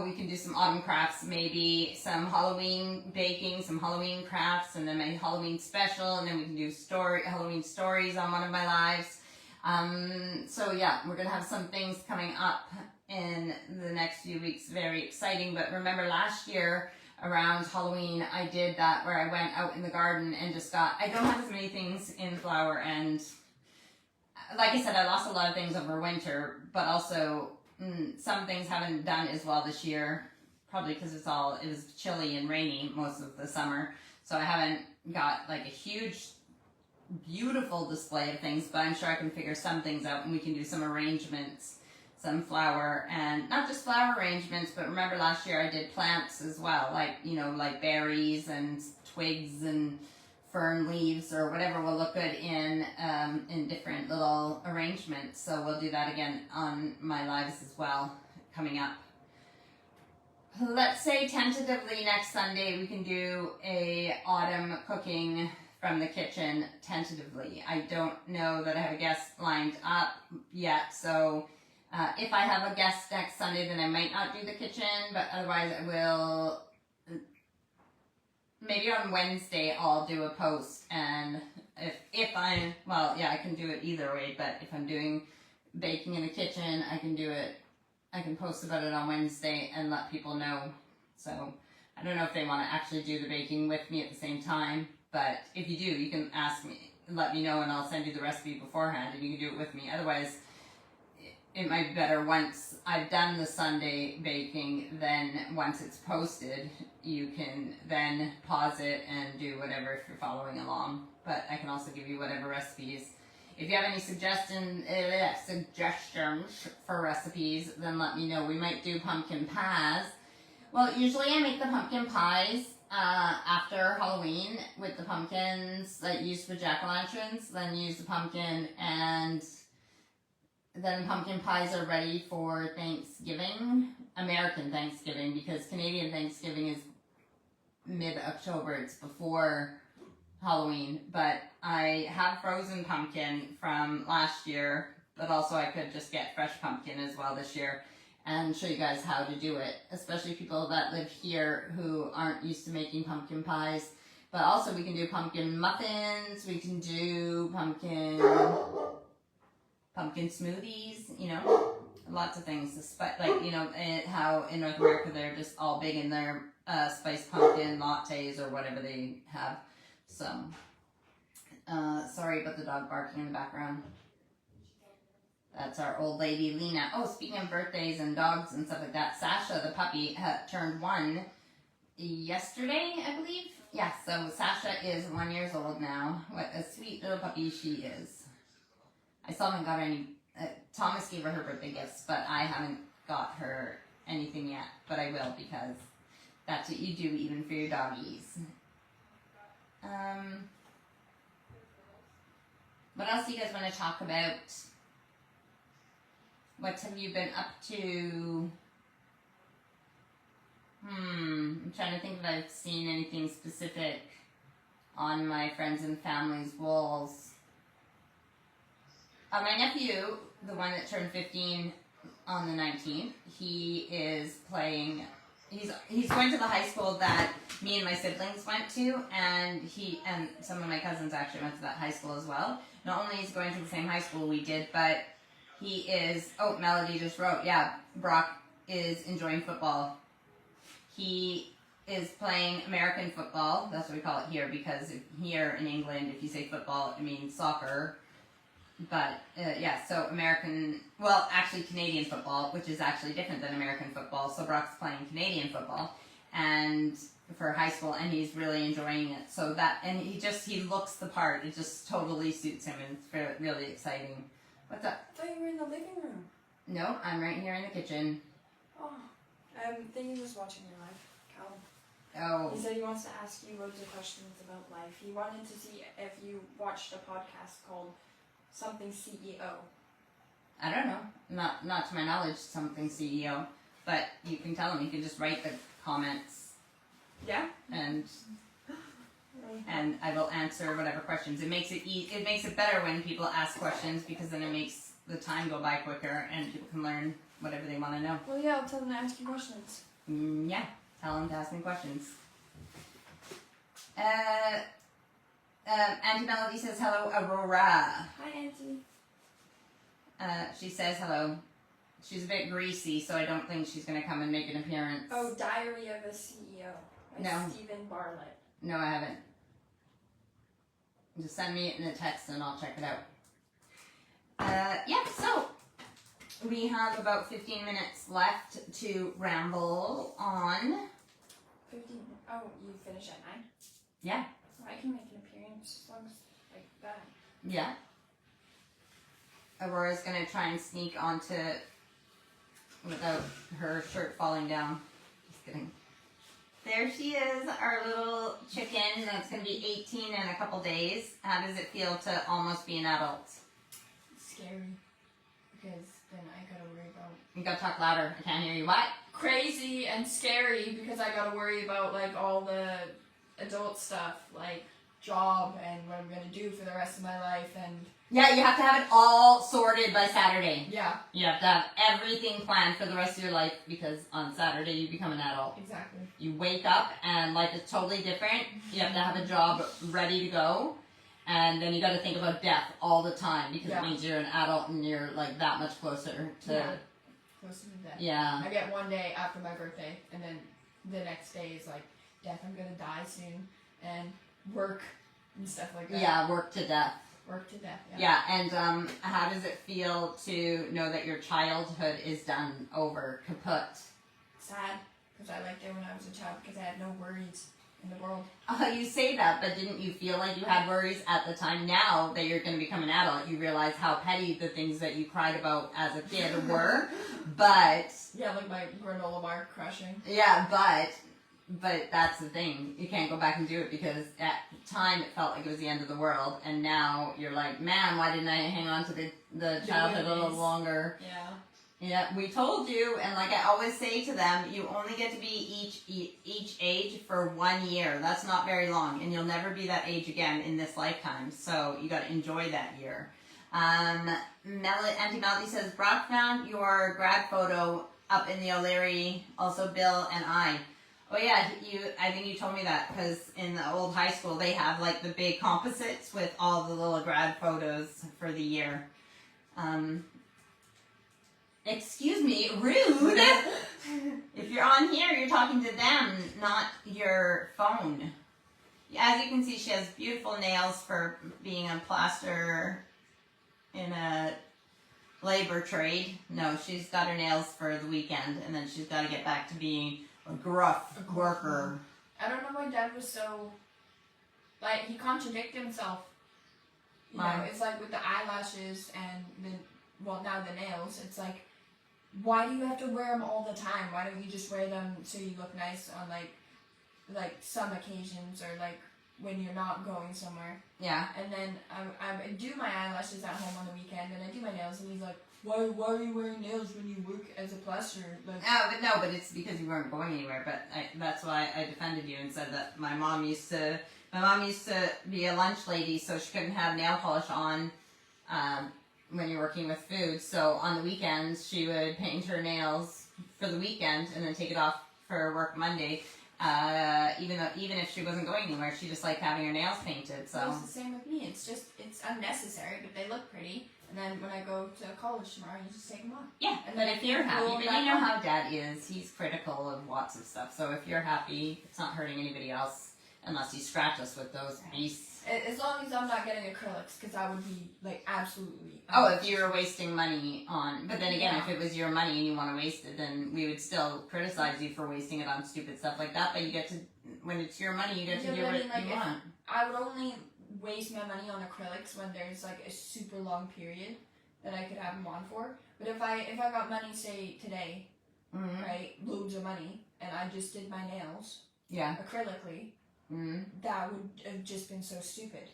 we can do some autumn crafts, maybe some Halloween baking, some Halloween crafts, and then my Halloween special, and then we can do Halloween stories on one of my lives. So yeah, we're going to have some things coming up in the next few weeks, very exciting. But remember last year around Halloween, I did that where I went out in the garden and just I don't have as many things in flower, and like I said, I lost a lot of things over winter, but also some things haven't done as well this year, probably because it was chilly and rainy most of the summer, so I haven't got like a huge, beautiful display of things, but I'm sure I can figure some things out, and we can do some arrangements, some flower, and not just flower arrangements, but remember last year I did plants as well, like, you know, like berries and twigs and fern leaves or whatever will look good in different little arrangements. So we'll do that again on my lives as well coming up. Let's say tentatively next Sunday we can do a autumn cooking from the kitchen tentatively. I don't know that I have a guest lined up yet, so if I have a guest next Sunday, then I might not do the kitchen, but otherwise I will. Maybe on Wednesday I'll do a post, and I can do it either way, but if I'm doing baking in the kitchen, I can post about it on Wednesday and let people know. So I don't know if they want to actually do the baking with me at the same time, but if you do, you can ask me, let me know, and I'll send you the recipe beforehand and you can do it with me. Otherwise, it might be better once I've done the Sunday baking, then once it's posted, you can then pause it and do whatever if you're following along. But I can also give you whatever recipes. If you have any suggestions for recipes, then let me know. We might do pumpkin pies. Well, usually I make the pumpkin pies after Halloween with the pumpkins that you use for jack-o'-lanterns. Then use the pumpkin, and then pumpkin pies are ready for Thanksgiving, American Thanksgiving, because Canadian Thanksgiving is mid-October. It's before Halloween, but I have frozen pumpkin from last year, but also I could just get fresh pumpkin as well this year and show you guys how to do it, especially people that live here who aren't used to making pumpkin pies. But also we can do pumpkin muffins, we can do pumpkin smoothies, you know, lots of things. Like, you know, how in North America they're just all big in their spiced pumpkin lattes or whatever they have. So, sorry about the dog barking in the background. That's our old lady, Lena. Oh, speaking of birthdays and dogs and stuff like that, Sasha, the puppy, turned 1 yesterday, I believe. Yeah, so Sasha is 1 year old now. What a sweet little puppy she is. I still haven't got any. Thomas gave her birthday gifts, but I haven't got her anything yet. But I will, because that's what you do even for your doggies. What else do you guys want to talk about? What have you been up to? I'm trying to think if I've seen anything specific on my friends and family's walls. My nephew, the one that turned 15 on the 19th, he is playing. He's going to the high school that me and my siblings went to, and he and some of my cousins actually went to that high school as well. Not only is he going to the same high school we did, but he is. Oh, Melody just wrote. Yeah, Brock is enjoying football. He is playing American football. That's what we call it here, because here in England, if you say football, it means soccer. But, yeah, so actually Canadian football, which is actually different than American football. So Brock's playing Canadian football and for high school, and he's really enjoying it. So that, and he looks the part. It just totally suits him, and it's really exciting. What's up? I thought you were in the living room. No, I'm right here in the kitchen. Oh, think he was watching your life, Oh. Callum. He said he wants to ask you loads of questions about life. He wanted to see if you watched a podcast called Something CEO. I don't know. Not to my knowledge, something CEO. But you can tell him. You can just write the comments. Yeah. And I will answer whatever questions. It makes it better when people ask questions, because then it makes the time go by quicker and people can learn whatever they want to know. Well, yeah, I'll tell them to ask you questions. Yeah, tell them to ask me questions. Auntie Melody says hello, Aurora. Hi, Auntie. She says hello. She's a bit greasy, so I don't think she's going to come and make an appearance. Oh, Diary of a CEO by No. Stephen Bartlett. No, I haven't. Just send me it in a text and I'll check it out. Yeah, so we have about 15 minutes left to ramble on. 15. Oh, you finish at 9? Yeah. Well, I can make an appearance as long as like that. Yeah. Aurora's going to try and sneak onto without her shirt falling down. Just kidding. There she is, our little chicken that's going to be 18 in a couple days. How does it feel to almost be an adult? Scary. Because then I gotta worry about... You gotta talk louder. I can't hear you. What? Crazy and scary, because I gotta worry about like all the adult stuff, like job and what I'm gonna do for the rest of my life, and... Yeah, you have to have it all sorted by Saturday. Yeah. You have to have everything planned for the rest of your life, because on Saturday you become an adult. Exactly. You wake up and life is totally different. You have to have a job ready to go. And then you got to think about death all the time, because it means you're an adult and you're like that much closer to... Closer to death. Yeah. I get one day after my birthday, and then the next day is like, death, I'm gonna die soon, and work and stuff like that. Yeah, work to death. Work to death, yeah. Yeah, and how does it feel to know that your childhood is done, over, kaput? Sad, because I liked it when I was a child, because I had no worries in the world. You say that, but didn't you feel like you had worries at the time? Now that you're going to become an adult, you realize how petty the things that you cried about as a kid were, but... Yeah, like my granola bar crushing. Yeah, but that's the thing. You can't go back and do it, because at the time it felt like it was the end of the world, and now you're like, man, why didn't I hang on to the childhood a little longer? Yeah. Yeah, we told you, and like I always say to them, you only get to be each age for 1 year. That's not very long, and you'll never be that age again in this lifetime. So you got to enjoy that year. Auntie Melody says, Brock found your grad photo up in the O'Leary, also Bill and I. Oh yeah, I think you told me that, because in the old high school they have like the big composites with all the little grad photos for the year. Excuse me, rude! If you're on here, you're talking to them, not your phone. As you can see, she has beautiful nails for being a plaster in a labor trade. No, she's got her nails for the weekend, and then she's got to get back to being a gruff worker. I don't know why Dad was so, like, he contradicted himself. You know, it's like with the eyelashes and now the nails, it's like, why do you have to wear them all the time? Why don't you just wear them so you look nice on like some occasions, or like when you're not going somewhere? Yeah. And then I do my eyelashes at home on the weekend, and I do my nails, and he's like, why are you wearing nails when you work as a plasterer? Like, but it's because you weren't going anywhere. But that's why I defended you and said that my mom used to be a lunch lady, so she couldn't have nail polish on when you're working with food. So on the weekends, she would paint her nails for the weekend and then take it off for work Monday. Even if she wasn't going anywhere, she just liked having her nails painted. So it's the same with me. It's unnecessary, but they look pretty. And then when I go to college tomorrow, you just take them off. Yeah, and but if you're happy, but you know how Dad is. He's critical of lots of stuff. So if you're happy, it's not hurting anybody else unless you scratch us with those beasts. As long as I'm not getting acrylics, because that would be like absolutely. Oh, if you were wasting money on, but then again, if it was your money and you want to waste it, then we would still criticize you for wasting it on stupid stuff like that. But you get to, when it's your money, you get to do what you want. I would only waste my money on acrylics when there's like a super long period that I could have them on for. But if I got money, say today, right, loads of money, and I just did my nails, acrylically. That would have just been so stupid.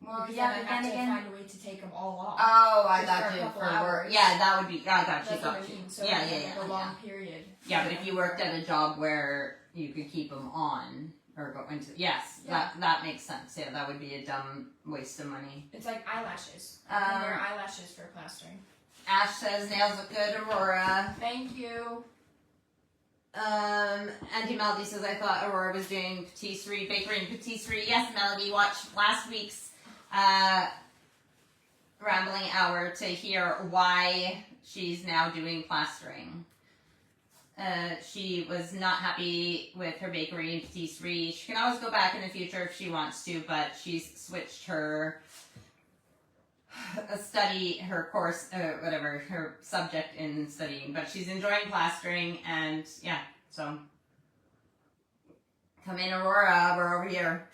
Well, because yeah, then I'd have to find a way to take them all off. Oh, I got you for work. Yeah, that would be. I got you. That's what I mean. So a long period. Yeah, but if you worked at a job where you could keep them on or go into, that makes sense. Yeah, that would be a dumb waste of money. It's like eyelashes. You can wear eyelashes for plastering. Ash says nails look good, Aurora. Thank you. Auntie Melody says, I thought Aurora was doing patisserie, bakery and patisserie. Yes, Melody, watch last week's rambling hour to hear why she's now doing plastering. She was not happy with her bakery and patisserie. She can always go back in the future if she wants to, but she's switched her her subject in studying, but she's enjoying plastering, and so come in, Aurora, we're over here.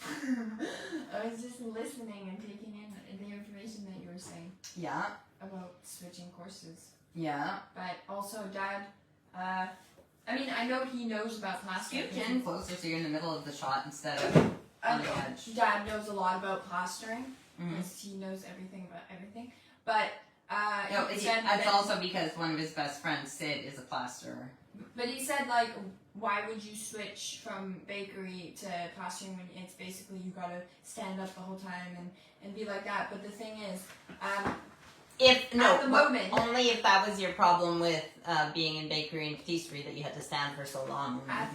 I was just listening and taking in the information that you were saying. Yeah. About switching courses. Yeah. But also, Dad, I know he knows about plastering. Scoot in closer so you're in the middle of the shot instead of on the edge. Dad knows a lot about plastering. Because he knows everything about everything. But it's also because one of his best friends, Sid, is a plasterer. But he said, like, why would you switch from bakery to plastering when it's basically you gotta stand up the whole time and be like that. But the thing is, only if that was your problem with being in bakery and patisserie that you had to stand for so long. At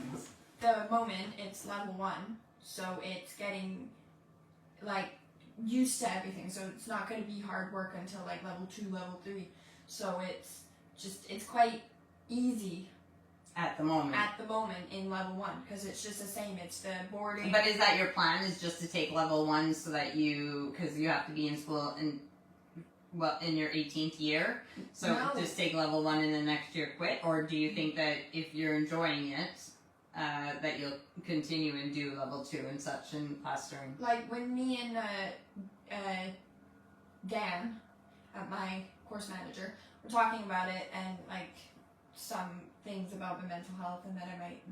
the moment, it's level 1, so it's getting like used to everything, so it's not going to be hard work until like level 2, level 3. So it's quite easy at the moment in level 1, because it's just the same. It's the boarding. But is that your plan, is just to take level 1 so that because you have to be in school in your 18th year, so just take level 1 and the next year quit? Or do you think that if you're enjoying it, that you'll continue and do level 2 and such in plastering? Like when me and Dan, my course manager, were talking about it, and like some things about my mental health, and that I might,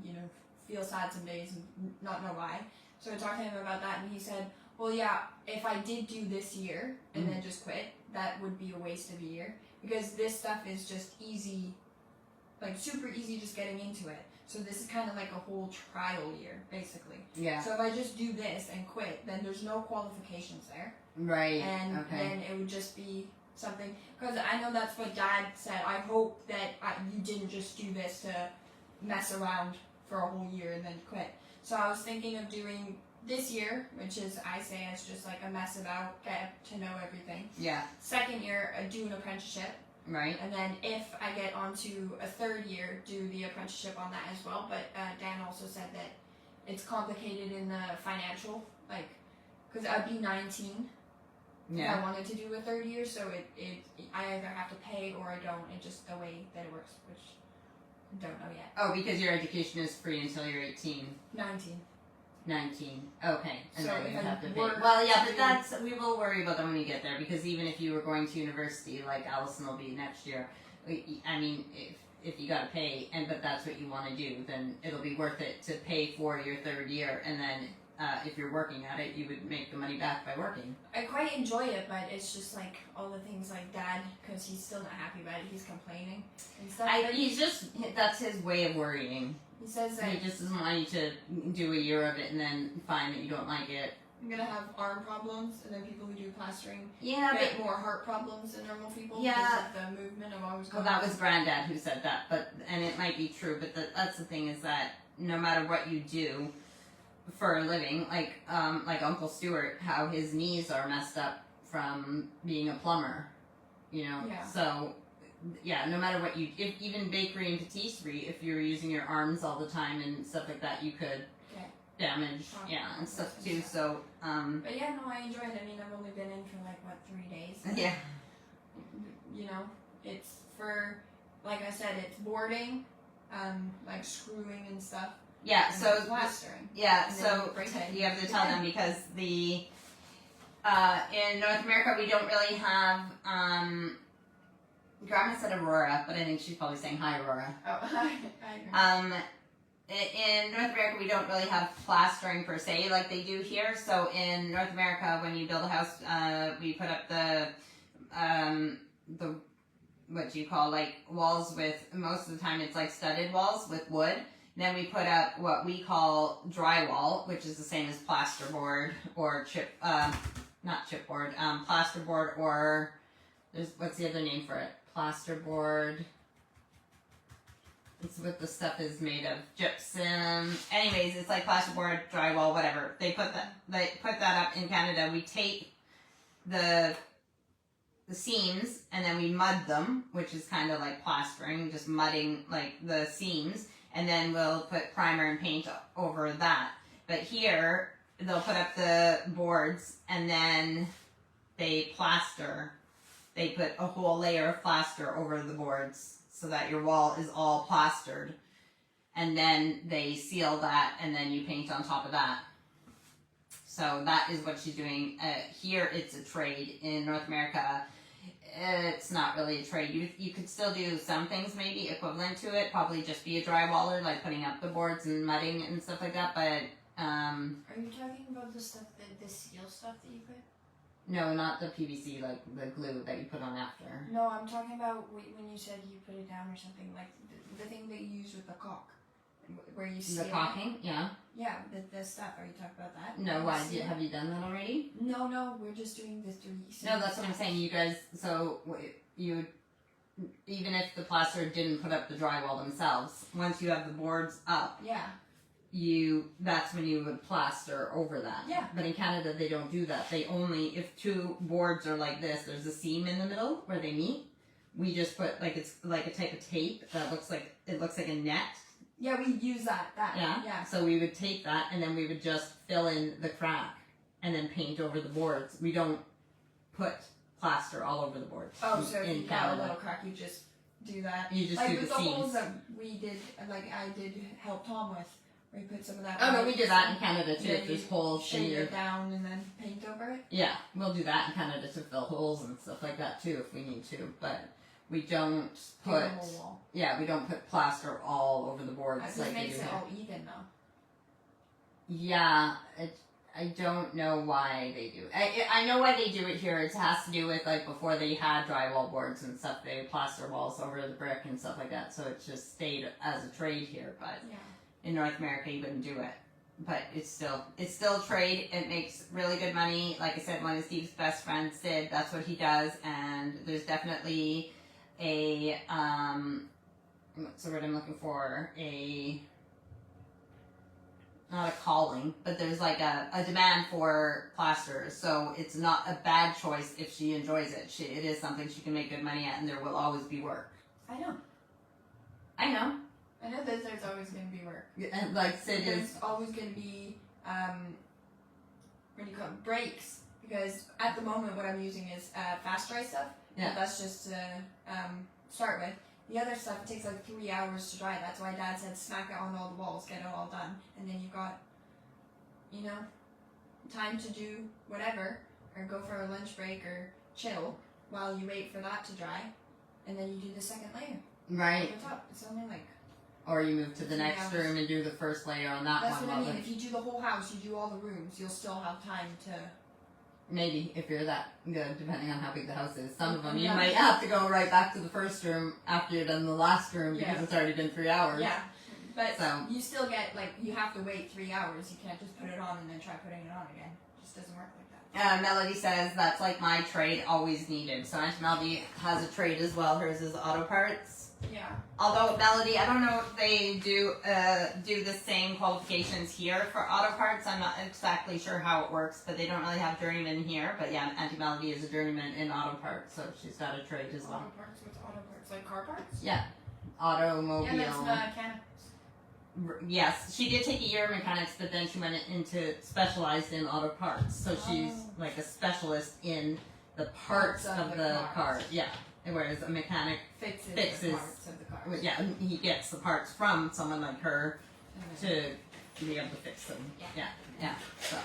feel sad some days and not know why. So I talked to him about that, and he said, well, yeah, if I did do this year and then just quit, that would be a waste of a year, because this stuff is just easy like super easy just getting into it. So this is kind of like a whole trial year, basically. Yeah. So if I just do this and quit, then there's no qualifications there. Right. And then it would just be something, because I know that's what Dad said. I hope that you didn't just do this to mess around for a whole year and then quit. So I was thinking of doing this year, which is, I say it's just like a mess about, get to know everything. Yeah. Second year, do an apprenticeship. Right. And then if I get onto a third year, do the apprenticeship on that as well. But Dan also said that it's complicated in the financial, like, because I'd be 19 if I wanted to do a third year. So I either have to pay or I don't. It's just the way that it works, which I don't know yet. Oh, because your education is free until you're 18. 19. Okay. And So then if you I have to pay. work Well, yeah, to but we will worry about that when you get there, because even if you were going to university, like Allison will be next year, I mean, if you gotta pay, but that's what you want to do, then it'll be worth it to pay for your third year, and then if you're working at it, you would make the money back by working. I quite enjoy it, but it's just like all the things like Dad, because he's still not happy about it. He's complaining and stuff. That's his way of worrying. He says that He just doesn't want you to do a year of it and then find that you don't like it. I'm gonna have arm problems, and then people who do plastering Yeah, get more heart problems than normal people Yeah. because of the movement of always Well, going. that was Granddad who said that, and it might be true, but that's the thing, is that no matter what you do for a living, like Uncle Stuart, how his knees are messed up from being a plumber, Yeah. So, yeah, no matter what even bakery and patisserie, if you're using your arms all the time and stuff like that, you could damage, and stuff too. So, But yeah, no, I enjoy it. I mean, I've only been in for like 3 days. Yeah. You know, it's for, like I said, it's boarding, like screwing and stuff. Yeah. And So plastering. Yeah. And So then you have to tell them, because in North America we don't really have. Grandma said Aurora, but I think she's probably saying hi, Aurora. Oh, I agree. In North America, we don't really have plastering per se like they do here. So in North America, when you build a house, we put up the what do you call, like, walls with, most of the time it's like studded walls with wood. Then we put up what we call drywall, which is the same as plasterboard or not chipboard, plasterboard, or what's the other name for it? Plasterboard. It's what the stuff is made of. Gypsum. Anyways, it's like plasterboard, drywall, whatever. They put that up in Canada. We tape the seams, and then we mud them, which is kind of like plastering, just mudding like the seams, and then we'll put primer and paint over that. But here, they'll put up the boards, and then they plaster. They put a whole layer of plaster over the boards, so that your wall is all plastered, and then they seal that, and then you paint on top of that. So that is what she's doing. Here it's a trade. In North America, it's not really a trade. You could still do some things maybe equivalent to it, probably just be a drywaller, like putting up the boards and mudding and stuff like that, but Are you talking about the stuff, the seal stuff that you put? no, not the PVC, like the glue that you put on after. No, I'm talking about when you said you put it down or something, like the thing that you use with the caulk, where you seal The caulking, yeah. Yeah, the stuff. Are you talking about that? No, why? Have you done that already? No, we're just doing the 3. No, that's what I'm saying. You guys, so you, even if the plaster didn't put up the drywall themselves, once you have the boards up, Yeah. that's when you would plaster over that. Yeah. But in Canada, they don't do that. They only, if 2 boards are like this, there's a seam in the middle where they meet. We just put, it's like a type of tape that looks like a net. Yeah, we use that. Yeah. So we would tape that, and then we would just fill in the crack, and then paint over the boards. We don't put plaster all over the boards. Oh, so if in you got Canada. a little crack, you just do that. You just like do with the the seams. holes that we did, like I did help Tom with, where you put some of that. Oh, no, we do that in Canada too. Yeah, If there's holes in shave your... it down and then paint over it. Yeah, we'll do that in Canada to fill holes and stuff like that too if we need to. But we don't Do put... the whole wall. Yeah, we don't put plaster all over the boards That just like they makes do it here. all even though. Yeah, I don't know why they do it. I know why they do it here. It has to do with, like, before they had drywall boards and stuff, they would plaster walls over the brick and stuff like that, so it just stayed as a trade here, but in North America you wouldn't do it. But it's still trade. It makes really good money. Like I said, one of Steve's best friends did. That's what he does. And there's definitely a what's the word I'm looking for? Not a calling, but there's like a demand for plasterers. So it's not a bad choice if she enjoys it. It is something she can make good money at, and there will always be work. I know that there's always going to be work. And like Sid there's always going to be, what do you call it, breaks. Because at the moment what I'm using is fast dry stuff. Yeah. That's just to start with. The other stuff, it takes like 3 hours to dry. That's why Dad said smack it on all the walls, get it all done. And then you've got, you know, time to do whatever, or go for a lunch break or chill while you wait for that to dry. And then you do the second layer. Right. On top. It's only like... Or you move to the next room and do the first layer on that one. That's what I mean. If you do the whole house, you do all the rooms, you'll still have time to... Maybe, if you're that good, depending on how big the house is. Some of them, you might have to go right back to the first room after you've done the last room because it's already been 3 hours. Yeah, but you still get, like, you have to wait 3 hours. You can't just put it on and then try putting it on again. It just doesn't work like that. Melody says, that's like my trade, always needed. So Aunt Melody has a trade as well. Hers is auto parts. Yeah. Although Melody, I don't know if they do the same qualifications here for auto parts. I'm not exactly sure how it works, but they don't really have journeyman here. But yeah, Auntie Melody is a journeyman in auto parts, so she's got a trade as well. Auto parts? What's auto parts? Like car parts? Yeah, automobile. Yeah, that's mechanics. Yes, she did take a year of mechanics, but then she went into specialized in auto parts. So she's like a specialist in the parts of the car. Yeah. Whereas a mechanic fixes the parts of the car. Yeah, he gets the parts from someone like her to be able to fix them. Yeah. So,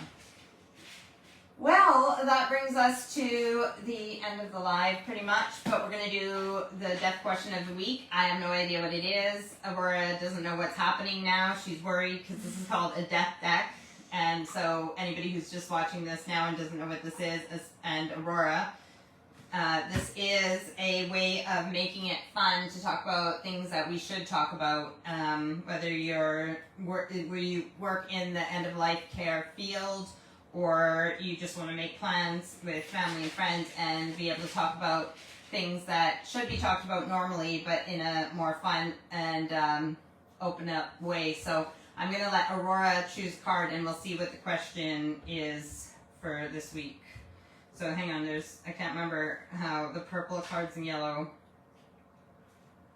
well, that brings us to the end of the live, pretty much. But we're gonna do the death question of the week. I have no idea what it is. Aurora doesn't know what's happening now. She's worried because this is called a death deck, and so anybody who's just watching this now and doesn't know what this is, and Aurora. This is a way of making it fun to talk about things that we should talk about, whether you work in the end-of-life care field or you just want to make plans with family and friends and be able to talk about things that should be talked about normally but in a more fun and open up way. So I'm going to let Aurora choose a card and we'll see what the question is for this week. So hang on, I can't remember how the purple cards and yellow.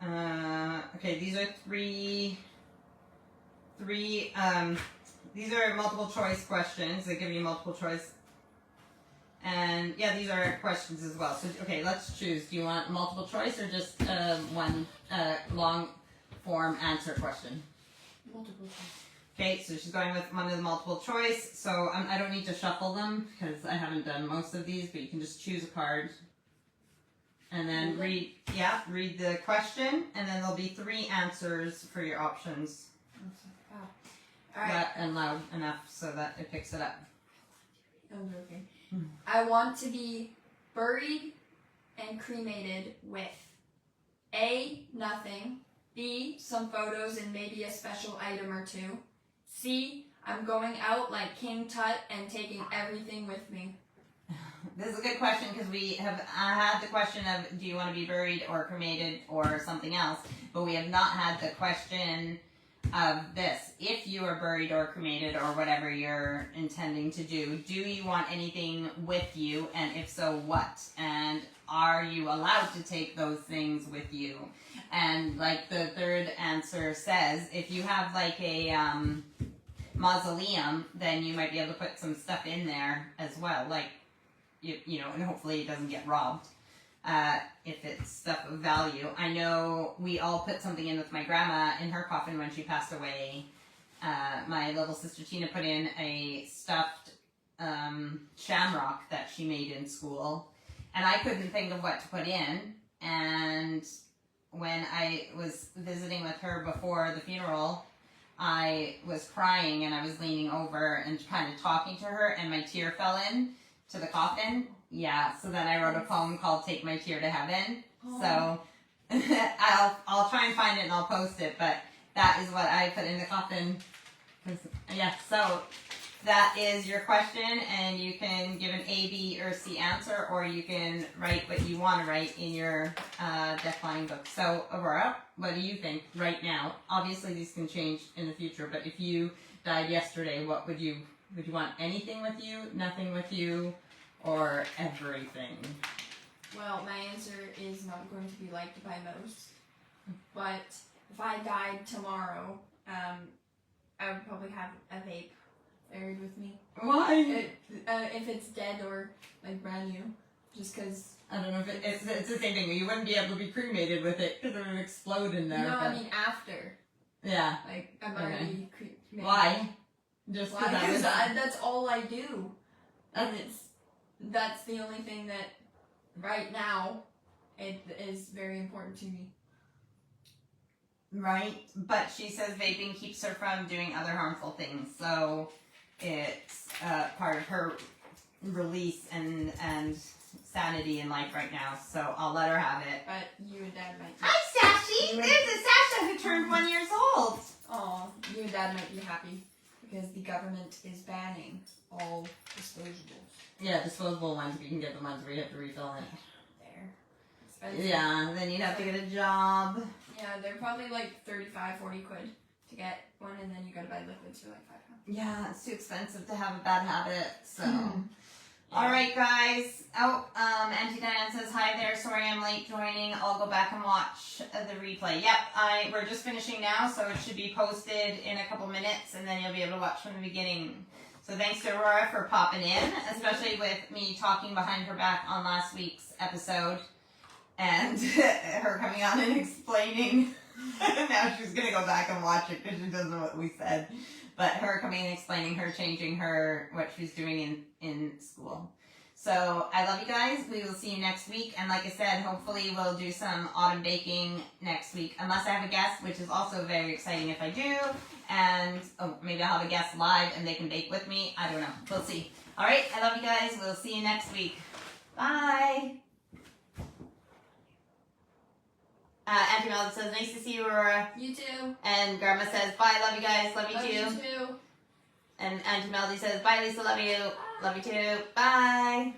Okay, these are these are multiple choice questions. They give you multiple choice. And yeah, these are questions as well. So, okay, let's choose. Do you want multiple choice or just one long form answer question? Multiple choice. Okay, so she's going with one of the multiple choice. So I don't need to shuffle them because I haven't done most of these, but you can just choose a card. And then read the question, and then there'll be 3 answers for your options. All right. And loud enough so that it picks it up. I'm joking. I want to be buried and cremated with A, nothing, B, some photos and maybe a special item or 2, C, I'm going out like King Tut and taking everything with me. This is a good question because I had the question of do you want to be buried or cremated or something else, but we have not had the question of this. If you are buried or cremated or whatever you're intending to do you want anything with you, and if so, what? And are you allowed to take those things with you? And like the third answer says, if you have like a mausoleum, then you might be able to put some stuff in there as well, like you know, and hopefully it doesn't get robbed. If it's stuff of value. I know we all put something in with my grandma in her coffin when she passed away. My little sister Tina put in a stuffed shamrock that she made in school, and I couldn't think of what to put in. And when I was visiting with her before the funeral, I was crying and I was leaning over and kind of talking to her, and my tear fell in to the coffin. Yeah, so then I wrote a poem called "Take My Tear to Heaven." Oh. So I'll try and find it and I'll post it, but that is what I put in the coffin. Yeah, so that is your question, and you can give an A, B, or C answer, or you can write what you want to write in your death flying book. So, Aurora, what do you think right now? Obviously, these can change in the future, but if you died yesterday, what would you want? Anything with you, nothing with you, or everything? Well, my answer is not going to be liked by most, but if I died tomorrow, I would probably have a vape buried with me. Why? If it's dead or like brand new, just because. I don't know if it's the same thing. You wouldn't be able to be cremated with it because it would explode in there. No, I mean after. Yeah. Like I'm already cremated. Why? Just because that's all I do, and that's the only thing that right now it is very important to me. Right, but she says vaping keeps her from doing other harmful things, so it's part of her release and sanity in life right now. So I'll let her have it. But you and Dad might. Hi, Sashi. There's a Sasha who turned 1 year old. Oh, you and Dad might be happy because the government is banning all disposables. Yeah, disposable ones. If you can get the ones where you have to refill it. They're expensive. Yeah, then you'd have to get a job. Yeah, they're probably like 35, 40 quid to get one, and then you gotta buy liquids for like £5. Yeah, it's too expensive to have a bad habit, so. Yeah. Alright, guys. Oh, Auntie Diane says, hi there, sorry I'm late joining. I'll go back and watch the replay. Yep, we're just finishing now, so it should be posted in a couple minutes, and then you'll be able to watch from the beginning. So thanks to Aurora for popping in, especially with me talking behind her back on last week's episode. And her coming on and explaining. Now she's going to go back and watch it because she doesn't know what we said. But her coming and explaining her changing what she's doing in school. So I love you guys. We will see you next week. And like I said, hopefully we'll do some autumn baking next week. Unless I have a guest, which is also very exciting if I do. And maybe I'll have a guest live and they can bake with me. I don't know. We'll see. All right. I love you guys. We'll see you next week. Bye. Auntie Melda says, nice to see you, Aurora. You too. And Grandma says, bye, love you guys, love you too. Love you too. And Auntie Melody says, bye, Lisa, love you. Love you too. Bye.